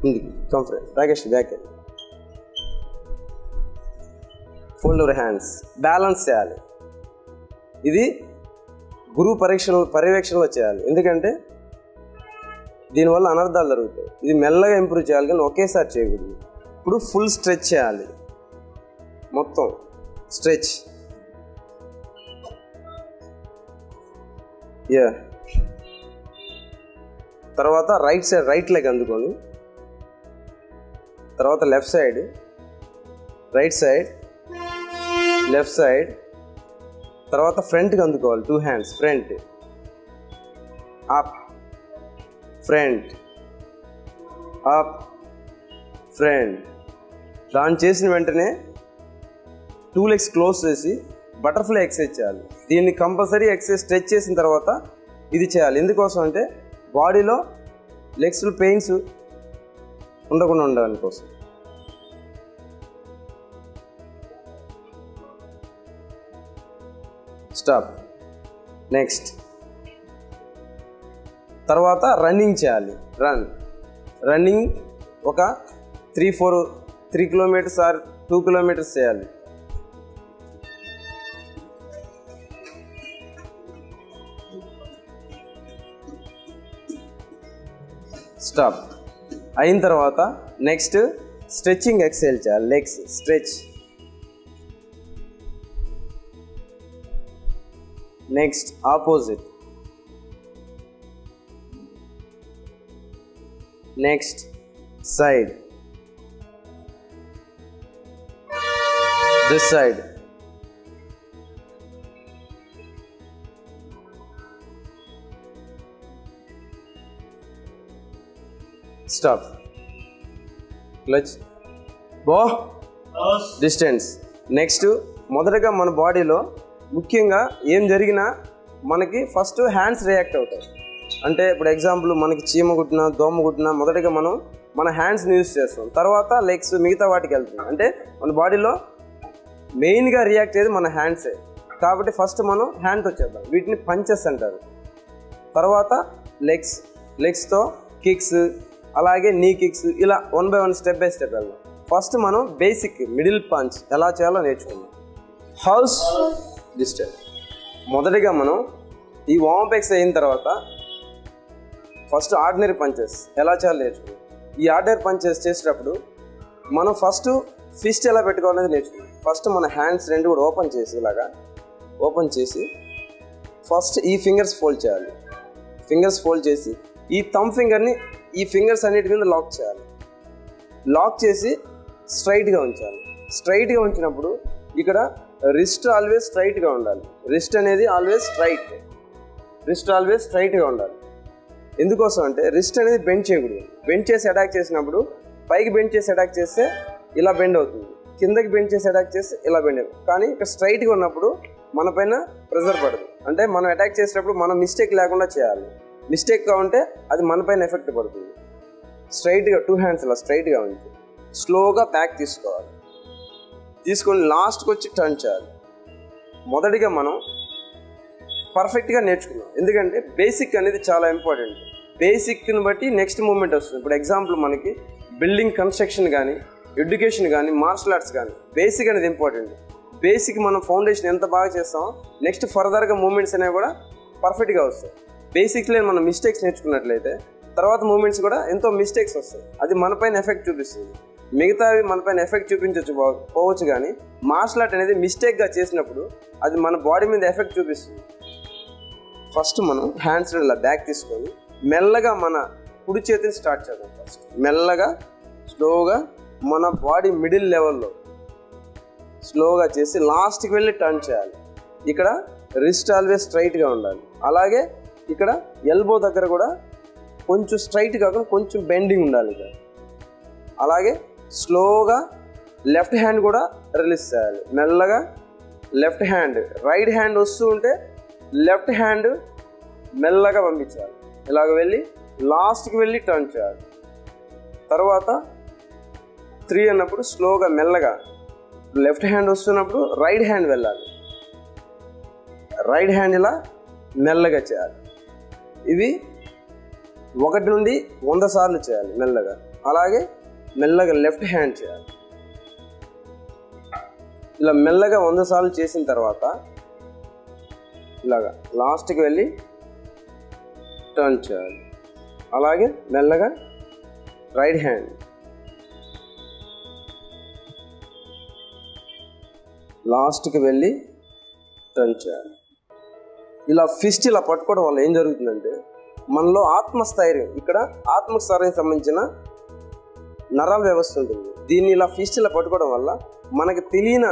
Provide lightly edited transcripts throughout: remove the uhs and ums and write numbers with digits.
ముందుకి comfort Rakesh back fold your hands balance చేయాలి. ఇది గురువు పర్యవేక్షణలో చేయాలి, ఎందుకంటే దీనివల్ల అనర్థాలు జరుగుతాయి. ఇది మెల్లగా ఇంప్రూవ్ చేయాలి కానీ ఒకేసారి చేయకూడదు. ఇప్పుడు ఫుల్ స్ట్రెచ్ చేయాలి, మొత్తం స్ట్రెచ్. తర్వాత రైట్ సైడ్ రైట్ లెగ్ అందుకొని, తర్వాత left side, right side, left side, తర్వాత ఫ్రంట్కి అందుకోవాలి. 2 hands front, up, front, up, front. దాన్ని చేసిన వెంటనే 2 లెగ్స్ క్లోజ్ చేసి బటర్ఫ్లై ఎక్సర్సైజ్ చేయాలి. దీన్ని కంపల్సరీ ఎక్సర్సైజ్ స్ట్రెచ్ చేసిన తర్వాత ఇది చేయాలి. ఎందుకోసం అంటే బాడీలో లెగ్స్లో పెయిన్స్ ఉండకుండా ఉండడానికి కోసం. స్టాప్. నెక్స్ట్ తర్వాత రన్నింగ్ చేయాలి. రన్నింగ్ ఒక 3 కిలోమీటర్స్ ఆర్ 2 కిలోమీటర్స్ చేయాలి. స్టాప్. అయిన తర్వాత నెక్స్ట్ స్ట్రెచ్చింగ్ ఎక్సర్సైజ్ చేయాలి. Legs stretch. Next opposite. Next side, this side, stop, clutch, bow, distance. Next మొదటగా మన బాడీలో ముఖ్యంగా ఏం జరిగినా మనకి ఫస్ట్ హ్యాండ్స్ రియాక్ట్ అవుతాయి. అంటే ఇప్పుడు ఎగ్జాంపుల్ మనకి చీమ కుట్టినా దోమ కుట్టినా మొదటగా మనం మన హ్యాండ్స్ని యూజ్ చేస్తాం, తర్వాత లెగ్స్ మిగతా వాటికి వెళ్తుంది. అంటే మన బాడీలో మెయిన్గా రియాక్ట్ అయ్యేది మన హ్యాండ్సే. కాబట్టి ఫస్ట్ మనం హ్యాండ్తో చేద్దాం. వీటిని పంచెస్ అంటారు. తర్వాత లెగ్స్తో కిక్స్, అలాగే నీ కిక్స్, ఇలా 1 by 1 స్టెప్ బై స్టెప్ వెళ్దాం. ఫస్ట్ మనం బేసిక్ మిడిల్ పంచ్ ఎలా చేయాలో నేర్చుకుందాం. House distance. మొదటిగా మనం ఈ వార్మప్ ఎక్సర్సైజ్ అయిన తర్వాత ఫస్ట్ ఆర్డినరీ పంచెస్ ఎలా చేయాలో నేర్చుకుందాం. ఈ ఆర్డినరీ పంచెస్ చేసేటప్పుడు మనం ఫస్ట్ ఫిస్ట్ ఎలా పెట్టుకోవాలనేది నేర్చుకుందాం. ఫస్ట్ మన హ్యాండ్స్ రెండు కూడా ఓపెన్ చేసి ఇలాగా ఓపెన్ చేసి ఫస్ట్ ఈ ఫింగర్స్ ఫోల్డ్ చేయాలి. ఫింగర్స్ ఫోల్డ్ చేసి ఈ థంబ్ ఫింగర్ని ఈ ఫింగర్స్ అన్నిటి మీద లాక్ చేయాలి. లాక్ చేసి స్ట్రైట్గా ఉంచాలి. స్ట్రైట్గా ఉంచినప్పుడు ఇక్కడ రిస్ట్ ఆల్వేస్ స్ట్రైట్గా ఉండాలి. రిస్ట్ అనేది ఆల్వేస్ స్ట్రైట్. రిస్ట్ ఆల్వేస్ స్ట్రైట్గా ఉండాలి. ఎందుకోసం అంటే రిస్ట్ అనేది బెండ్ చేయకూడదు. బెండ్ చేసి అటాక్ చేసినప్పుడు పైకి బెండ్ చేసి అటాక్ చేస్తే ఇలా బెండ్ అవుతుంది, కిందకి బెండ్ చేసి అటాక్ చేస్తే ఇలా బెండ్ అవుతుంది. కానీ ఇక్కడ స్ట్రైట్గా ఉన్నప్పుడు మన పైన ప్రెజర్ పడదు. అంటే మనం అటాక్ చేసేటప్పుడు మనం మిస్టేక్ లేకుండా చేయాలి. మిస్టేక్గా ఉంటే అది మన పైన ఎఫెక్ట్ పడుతుంది. స్ట్రైట్గా 2 హ్యాండ్స్ ఇలా స్ట్రైట్గా ఉంచి స్లోగా బ్యాక్ తీసుకోవాలి. తీసుకొని లాస్ట్కి వచ్చి టర్న్ చేయాలి. మొదటిగా మనం పర్ఫెక్ట్గా నేర్చుకున్నాం, ఎందుకంటే బేసిక్ అనేది చాలా ఇంపార్టెంట్. బేసిక్ని బట్టి నెక్స్ట్ మూమెంట్ వస్తుంది. ఇప్పుడు ఎగ్జాంపుల్ మనకి బిల్డింగ్ కన్స్ట్రక్షన్ కానీ, ఎడ్యుకేషన్ కానీ, మార్షల్ ఆర్ట్స్ కానీ బేసిక్ అనేది ఇంపార్టెంట్. బేసిక్ మనం ఫౌండేషన్ ఎంత బాగా చేస్తామో నెక్స్ట్ ఫర్దర్గా మూమెంట్స్ అనేవి కూడా పర్ఫెక్ట్గా వస్తాయి. బేసిక్లీ మనం మిస్టేక్స్ నేర్చుకున్నట్లయితే తర్వాత మూమెంట్స్ కూడా ఎంతో మిస్టేక్స్ వస్తాయి. అది మనపైన ఎఫెక్ట్ చూపిస్తుంది. మిగతావి మనపైన ఎఫెక్ట్ చూపించవచ్చు పోవచ్చు, కానీ మార్షల్ ఆర్ట్ అనేది మిస్టేక్గా చేసినప్పుడు అది మన బాడీ మీద ఎఫెక్ట్ చూపిస్తుంది. ఫస్ట్ మనం హ్యాండ్స్ ఇలా బ్యాక్ తీసుకొని మెల్లగా మన కుడి చేతిని స్టార్ట్ చేద్దాం. ఫస్ట్ మెల్లగా స్లోగా మన బాడీ మిడిల్ లెవెల్లో స్లోగా చేసి లాస్ట్కి వెళ్ళి టర్న్ చేయాలి. ఇక్కడ రిస్ట్ ఆల్వేస్ స్ట్రైట్గా ఉండాలి. అలాగే ఇక్కడ ఎల్బో దగ్గర కూడా కొంచెం స్ట్రైట్ కాకుండా కొంచెం బెండింగ్ ఉండాలి. ఇక్కడ అలాగే స్లోగా లెఫ్ట్ హ్యాండ్ కూడా రిలీజ్ చేయాలి. మెల్లగా లెఫ్ట్ హ్యాండ్, రైట్ హ్యాండ్ వస్తూ ఉంటే లెఫ్ట్ హ్యాండ్ మెల్లగా పంపించాలి. ఇలాగ వెళ్ళి లాస్ట్కి వెళ్ళి టర్న్ చేయాలి. తర్వాత 3 అన్నప్పుడు స్లోగా మెల్లగా లెఫ్ట్ హ్యాండ్ వస్తున్నప్పుడు రైట్ హ్యాండ్ వెళ్ళాలి. రైట్ హ్యాండ్ ఇలా మెల్లగా చేయాలి. ఇవి 1 నుండి 100 సార్లు చేయాలి మెల్లగా. అలాగే మెల్లగా లెఫ్ట్ హ్యాండ్ చేయాలి. ఇలా మెల్లగా 100 సార్లు చేసిన తర్వాత ఇలాగా లాస్ట్కి వెళ్ళి టర్న్ చేయాలి. అలాగే మెల్లగా రైట్ హ్యాండ్, లాస్ట్కి వెళ్ళి టర్న్ చేయాలి. ఇలా ఫిస్ట్ ఇలా పట్టుకోవడం వల్ల ఏం జరుగుతుందంటే మనలో ఆత్మస్థైర్యం, ఇక్కడ ఆత్మస్థైర్యం సంబంధించిన నరాల వ్యవస్థ ఉంటుంది. దీన్ని ఇలా ఫిస్ట్ ఇలా పట్టుకోవడం వల్ల మనకి తెలియని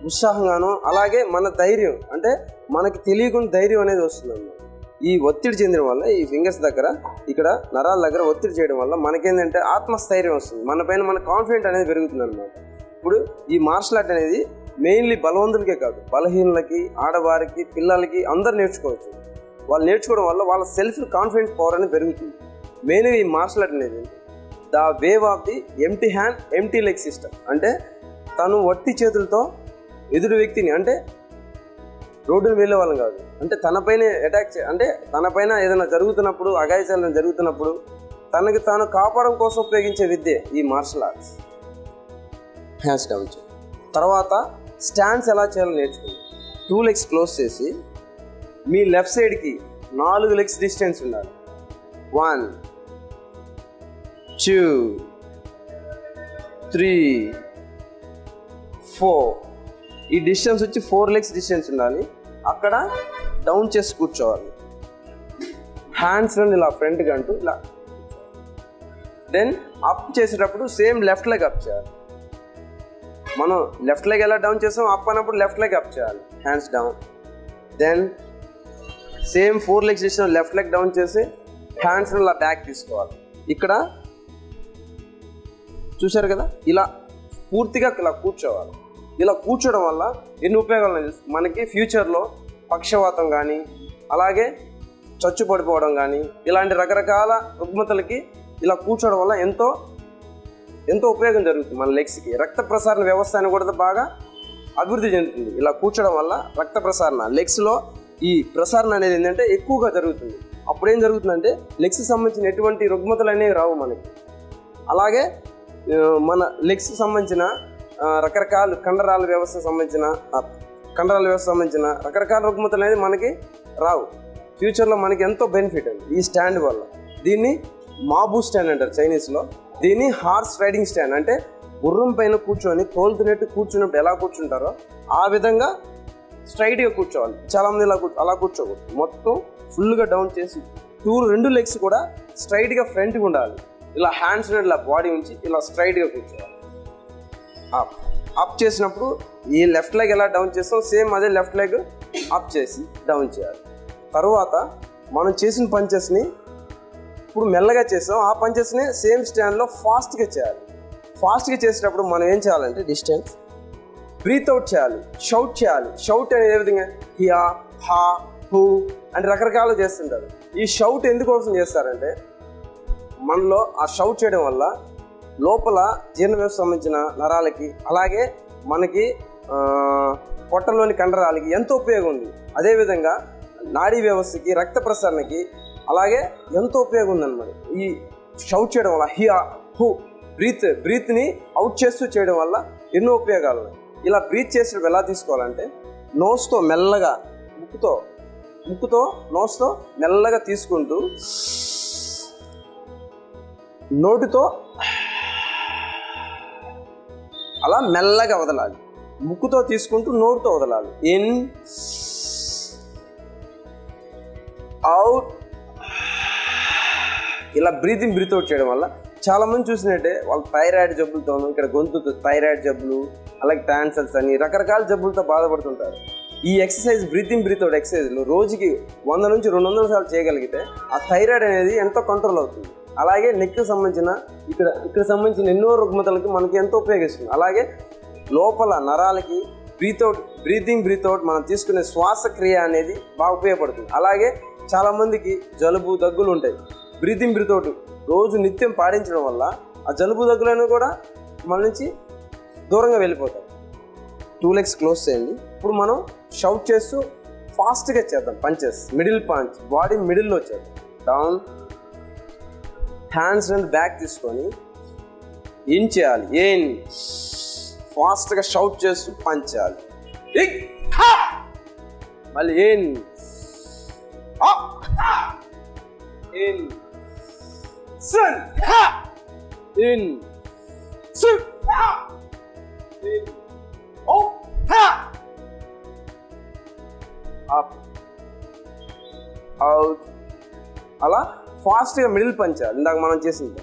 ఉత్సాహంగానో అలాగే మన ధైర్యం అంటే మనకి తెలియకుండా ధైర్యం అనేది వస్తుంది. ఈ ఒత్తిడి చెందడం వల్ల ఈ ఫింగర్స్ దగ్గర ఇక్కడ నరాల దగ్గర ఒత్తిడి చేయడం వల్ల మనకేంటంటే ఆత్మస్థైర్యం వస్తుంది, మన పైన మన కాన్ఫిడెంట్ అనేది పెరుగుతుంది అనమాట. ఇప్పుడు ఈ మార్షల్ ఆర్ట్ అనేది మెయిన్లీ బలవంతులకే కాదు, బలహీనులకి, ఆడవారికి, పిల్లలకి అందరు నేర్చుకోవచ్చు. వాళ్ళు నేర్చుకోవడం వల్ల వాళ్ళ సెల్ఫ్ కాన్ఫిడెన్స్ పవర్ అనేది పెరుగుతుంది. మెయిన్గా ఈ మార్షల్ ఆర్ట్ అనేది the wave of the empty hand empty leg system. అంటే తను వట్టి చేతులతో ఎదురు వ్యక్తిని, అంటే రోడ్డును వెళ్ళే వాళ్ళం కాదు, అంటే తనపైన అటాక్ అంటే తనపైన ఏదైనా జరుగుతున్నప్పుడు, అఘాయిత్యాలు జరుగుతున్నప్పుడు తనకి తాను కాపాడడం కోసం ఉపయోగించే విద్య ఈ మార్షల్ ఆర్ట్స్. హ్యాండ్స్ డౌన్ చేయాలి. తర్వాత స్టాండ్స్ ఎలా చేయాలో నేర్చుకుంది. 2 లెగ్స్ క్లోజ్ చేసి మీ లెఫ్ట్ సైడ్కి 4 లెగ్స్ డిస్టెన్స్ ఉండాలి. 1 2 3 4 ఈ డిస్టెన్స్ వచ్చి 4 లెగ్స్ డిస్టెన్స్ ఉండాలి. అక్కడ డౌన్ చేసి కూర్చోవాలి. హ్యాండ్స్ నుండి ఇలా ఫ్రంట్గా అంటూ ఇలా. దెన్ అప్ చేసేటప్పుడు సేమ్ లెఫ్ట్ లెగ్ అప్ చేయాలి. మనం లెఫ్ట్ లెగ్ ఎలా డౌన్ చేస్తాం, అప్ అన్నప్పుడు లెఫ్ట్ లెగ్ అప్ చేయాలి, hands down. Then same 4 legs ఇచ్చిన లెఫ్ట్ లెగ్ డౌన్ చేసి హ్యాండ్స్ ఇలా బ్యాక్ తీసుకోవాలి. ఇక్కడ చూసారు కదా, ఇలా పూర్తిగా ఇలా కూర్చోవాలి. ఇలా కూర్చోవడం వల్ల ఎన్ని ఉపయోగాలు మనకి ఫ్యూచర్లో పక్షవాతం కానీ అలాగే చచ్చు పడిపోవడం కానీ ఇలాంటి రకరకాల రుగ్మతలకి ఇలా కూర్చోవడం వల్ల ఎంతో ఉపయోగం జరుగుతుంది. మన లెగ్స్కి రక్త ప్రసారణ వ్యవస్థ అని కూడా బాగా అభివృద్ధి చెందుతుంది. ఇలా కూర్చోవడం వల్ల రక్త ప్రసారణ లెగ్స్లో ఈ ప్రసారణ అనేది ఏంటంటే ఎక్కువగా జరుగుతుంది. అప్పుడు ఏం జరుగుతుందంటే లెగ్స్కి సంబంధించిన ఎటువంటి రుగ్మతలు అనేవి రావు మనకి. అలాగే మన లెగ్స్కి సంబంధించిన రకరకాల కండరాల వ్యవస్థ సంబంధించిన రకరకాల రుగ్మతలు అనేది మనకి రావు. ఫ్యూచర్లో మనకి ఎంతో బెనిఫిట్ అండి ఈ స్టాండ్ వల్ల. దీన్ని మాబూ స్టాండ్ అంటారు చైనీస్లో. దీన్ని హార్స్ రైడింగ్ స్టాండ్, అంటే గుర్రం పైన కూర్చొని తోలుతున్నట్టు కూర్చున్నప్పుడు ఎలా కూర్చుంటారో ఆ విధంగా స్ట్రైట్గా కూర్చోవాలి. చాలామంది అలా కూర్చోకూడదు, మొత్తం ఫుల్గా డౌన్ చేసి 2 లెగ్స్ కూడా స్ట్రైట్గా ఫ్రంట్గా ఉండాలి. ఇలా హ్యాండ్స్ ఇలా బాడీ ఉంచి ఇలా స్ట్రైట్గా కూర్చోవాలి. అప్ చేసినప్పుడు ఈ లెఫ్ట్ లెగ్ ఎలా డౌన్ చేస్తాం సేమ్ అదే లెఫ్ట్ లెగ్ అప్ చేసి డౌన్ చేయాలి. తర్వాత మనం చేసిన పంచెస్ని ఇప్పుడు మెల్లగా చేస్తాం, ఆ పంచెస్ని సేమ్ స్టాండ్లో ఫాస్ట్గా చేయాలి. ఫాస్ట్గా చేసేటప్పుడు మనం ఏం చేయాలంటే డిస్టెన్స్ బ్రీత్ అవుట్ చేయాలి, షౌట్ చేయాలి. షౌట్ అనేది ఏ విధంగా హియా, హా, హూ అని రకరకాలు చేస్తుంటారు. ఈ షౌట్ ఎందుకోసం చేస్తారంటే మనలో ఆ షౌట్ చేయడం వల్ల లోపల జీర్ణ వ్యవస్థ సంబంధించిన నరాలకి అలాగే మనకి పొట్టలోని కండరాలకి ఎంతో ఉపయోగం ఉంది. అదేవిధంగా నాడీ వ్యవస్థకి, రక్త ప్రసరణకి అలాగే ఎంతో ఉపయోగం ఉందన్నమాట. ఈ షౌట్ చేయడం వల్ల హియా, హూ బ్రీత్ని అవుట్ చేస్తూ చేయడం వల్ల ఎన్నో ఉపయోగాలు ఉన్నాయి. ఇలా బ్రీత్ చేసేటప్పుడు ఎలా తీసుకోవాలంటే నోస్తో మెల్లగా ముక్కుతో నోస్తో మెల్లగా తీసుకుంటూ నోటితో అలా మెల్లగా వదలాలి. ముక్కుతో తీసుకుంటూ నోటితో వదలాలి. ఇన్, అవుట్, ఇలా బ్రీత్ అవుట్ చేయడం వల్ల చాలామంది చూసినట్టే వాళ్ళు థైరాయిడ్ జబ్బులతోనూ, ఇక్కడ గొంతు థైరాయిడ్ జబ్బులు అలాగే క్యాన్సర్స్ అని రకరకాల జబ్బులతో బాధపడుతుంటారు. ఈ ఎక్సర్సైజ్ బ్రీత్ అవుట్ ఎక్సర్సైజ్లు రోజుకి 100 నుంచి 200 సార్లు చేయగలిగితే ఆ థైరాయిడ్ అనేది ఎంతో కంట్రోల్ అవుతుంది. అలాగే నెక్కి సంబంధించిన ఇక్కడ సంబంధించిన ఎన్నో రుగ్మతలకి మనకి ఎంతో ఉపయోగిస్తుంది. అలాగే లోపల నరాలకి బ్రీత్ అవుట్ మనం తీసుకునే శ్వాసక్రియ అనేది బాగా ఉపయోగపడుతుంది. అలాగే చాలామందికి జలుబు దగ్గులు ఉంటాయి. బ్రీత్ అవుట్ రోజు నిత్యం పాటించడం వల్ల ఆ జలుబు దగ్గులను కూడా మన నుంచి దూరంగా వెళ్ళిపోతాయి. 2 లెగ్స్ క్లోజ్ చేయండి. ఇప్పుడు మనం షౌట్ చేస్తూ ఫాస్ట్గా చేద్దాం. పంచెస్ మిడిల్ పంచ్, బాడీ మిడిల్లో చేద్దాం. డౌన్, హ్యాండ్స్ అండ్ బ్యాక్ తీసుకొని ఏం చేయాలి, ఏం ఫాస్ట్గా షౌట్ చేస్తూ పంచ్ చేయాలి. మళ్ళీ ఏం అవుట్. అలా ఫాస్ట్గా మిడిల్ పంచ్ ఇందాక మనం చేసింది.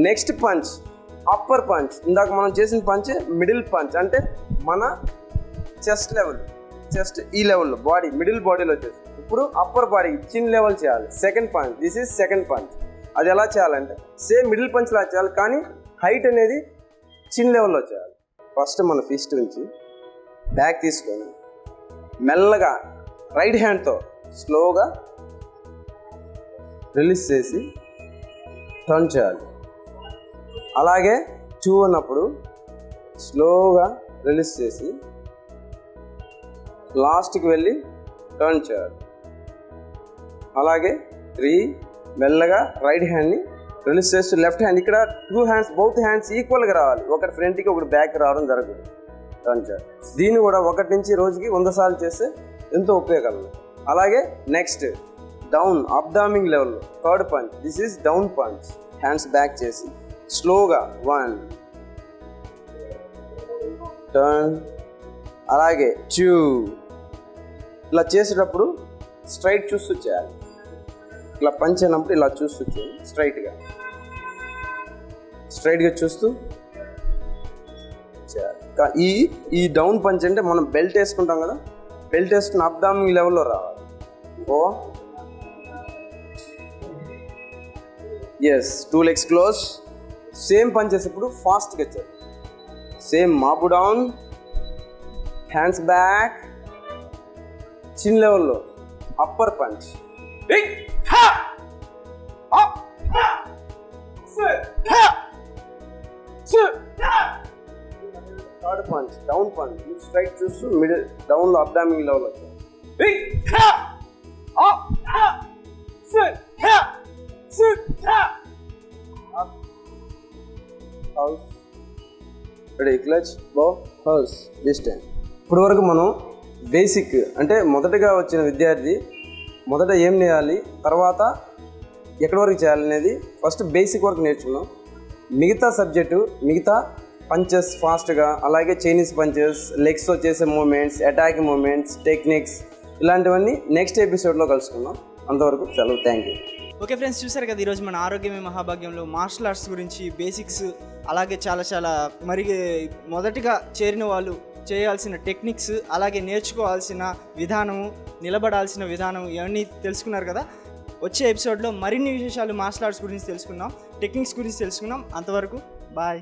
Next punch upper punch. ఇందాక మనం చేసిన పంచ్ మిడిల్ పంచ్, అంటే మన చెస్ట్ లెవెల్, చెస్ట్ ఈ లెవెల్లో బాడీ మిడిల్ బాడీలో చేస్తాం. ఇప్పుడు అప్పర్ బాడీ చిన్ లెవెల్ చేయాలి. Second punch, this is second punch. అది ఎలా చేయాలంటే సేమ్ మిడిల్ పంచ్ లా చేయాలి, కానీ హైట్ అనేది చిన్ లెవెల్లో చేయాలి. ఫస్ట్ మన ఫిస్ట్ నుంచి బ్యాక్ తీసుకొని మెల్లగా రైట్ హ్యాండ్తో స్లోగా రిలీజ్ చేసి టర్న్ చేయాలి. అలాగే 2 అన్నప్పుడు స్లోగా రిలీజ్ చేసి లాస్ట్కి వెళ్ళి టర్న్ చేయాలి. అలాగే 3 మెల్లగా రైట్ హ్యాండ్ని రిలీజ్ చేస్తూ లెఫ్ట్ హ్యాండ్, ఇక్కడ 2 హ్యాండ్స్ బౌత్ హ్యాండ్స్ ఈక్వల్గా రావాలి. ఒకటి ఫ్రంట్కి ఒకటి బ్యాక్ రావడం జరగదు. టర్న్ చేయాలి. దీన్ని కూడా 1 నుంచి రోజుకి 100 సార్లు చేస్తే ఎంతో ఉపయోగకరం. అలాగే నెక్స్ట్ డౌన్ అబ్డామింగ్ లెవెల్లో third punch, this is down punch. Hands back చేసి స్లోగా 1 టర్న్, అలాగే 2. ఇలా చేసేటప్పుడు స్ట్రైట్ చూస్తూ చేయాలి. ఇలా పంచ్ అయినప్పుడు ఇలా చూస్తూ చేయాలి. స్ట్రైట్గా చూస్తూ చేయాలి. ఈ డౌన్ పంచ్ అంటే మనం బెల్ట్ వేసుకుంటాం కదా, బెల్ట్ వేసుకుని అబ్డామింగ్ లెవెల్లో రావాలి. Yes, 2 legs close. Same punch చేసేప్పుడు ఫాస్ట్గా చేయాలి. సేమ్ మాపు డౌన్, హ్యాండ్స్ బ్యాక్, చిన్ లెవెల్లో upper punch. Third punch down punch, straight చూస్తూ మిడిల్ డౌన్లో అబ్డామింగ్ లెవెల్లో చేయాలి. క్లచ్ బౌ హౌస్ డిస్టెన్స్. ఇప్పుడు వరకు మనం బేసిక్ అంటే మొదటగా వచ్చిన విద్యార్థి మొదట ఏం చేయాలి, తర్వాత ఎక్కడి వరకు చేయాలనేది ఫస్ట్ బేసిక్ వరకు నేర్చుకున్నాం. మిగతా సబ్జెక్టు మిగతా పంచెస్ ఫాస్ట్గా, అలాగే చైనీస్ పంచెస్, లెగ్స్తో చేసే మూమెంట్స్, అటాకింగ్ మూమెంట్స్, టెక్నిక్స్, ఇలాంటివన్నీ నెక్స్ట్ ఎపిసోడ్లో కలుసుకుందాం. అంతవరకు సెలవు. Thank you. ఓకే ఫ్రెండ్స్, చూసారు కదా ఈరోజు మన ఆరోగ్యమే మహాభాగ్యంలో మార్షల్ ఆర్ట్స్ గురించి బేసిక్స్, అలాగే చాలా మరి మొదటిగా చేరిన వాళ్ళు చేయాల్సిన టెక్నిక్స్, అలాగే నేర్చుకోవాల్సిన విధానము, నిలబడాల్సిన విధానం, ఇవన్నీ తెలుసుకున్నారు కదా. వచ్చే ఎపిసోడ్లో మరిన్ని విశేషాలు మార్షల్ ఆర్ట్స్ గురించి తెలుసుకుందాం, టెక్నిక్స్ గురించి తెలుసుకుందాం. అంతవరకు బాయ్.